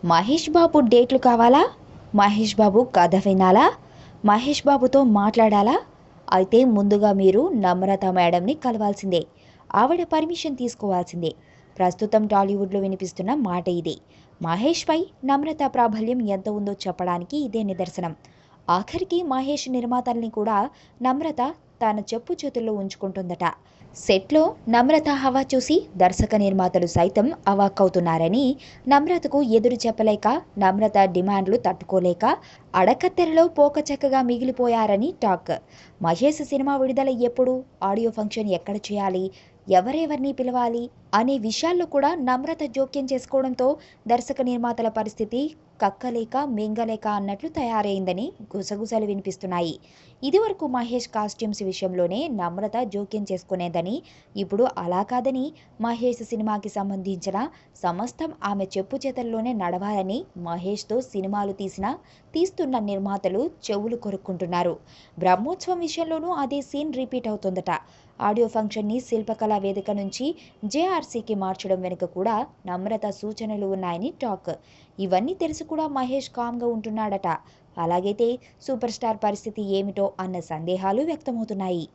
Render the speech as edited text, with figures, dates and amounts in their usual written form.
మహేష్ బాబు డేట్లు కావాలా? మహేష్ బాబు కథ వినాలా? మహేష్ బాబుతో మాట్లాడాలా? అయితే ముందుగా మీరు నమ్రత మేడంని కలవాల్సిందే. ఆవిడ పర్మిషన్ తీసుకోవాల్సిందే. ప్రస్తుతం టాలీవుడ్లో వినిపిస్తున్న మాట ఇదే. మహేష్పై నమ్రత ప్రాబల్యం ఎంత ఉందో చెప్పడానికి ఇదే నిదర్శనం. ఆఖరికి మహేష్ నిర్మాతల్ని కూడా నమ్రత తన చెప్పు చేతుల్లో ఉంచుకుంటుందట. సెట్లో నమ్రత హవా చూసి దర్శక నిర్మాతలు సైతం అవాక్కవుతున్నారని, నమ్రతకు ఎదురు చెప్పలేక, నమ్రత డిమాండ్లు తట్టుకోలేక అడకత్తెరలో పోకచెక్కగా మిగిలిపోయారని టాక్. మహేష్ సినిమా విడుదల ఎప్పుడు, ఆడియో ఫంక్షన్ ఎక్కడ చేయాలి, ఎవరెవరిని పిలవాలి అనే విషయాల్లో కూడా నమ్రత జోక్యం చేసుకోవడంతో దర్శక నిర్మాతల పరిస్థితి కక్కలేక మింగలేక అన్నట్లు తయారైందని గుసగుసలు వినిపిస్తున్నాయి. ఇదివరకు మహేష్ కాస్ట్యూమ్స్ విషయంలోనే నమ్రత జోక్యం చేసుకునేదని, ఇప్పుడు అలా కాదని మహేష్ సినిమాకి సంబంధించిన సమస్తం ఆమె చెప్పు చేతల్లోనే నడవాలని మహేష్తో సినిమాలు తీస్తున్న నిర్మాతలు చెవులు కొరుక్కుంటున్నారు. బ్రహ్మోత్సవం విషయంలోనూ అదే సీన్ రిపీట్ అవుతోందట. ఆడియో ఫంక్షన్ని శిల్పకళా వేదిక నుంచి జేఆర్సీకి మార్చడం వెనుక కూడా నమ్రత సూచనలు ఉన్నాయని టాక్. ఇవన్నీ తెలిసి కూడా మహేష్ కామ్గా ఉంటున్నాడట. అలాగైతే సూపర్ స్టార్ పరిస్థితి ఏమిటో అన్న సందేహాలు వ్యక్తమవుతున్నాయి.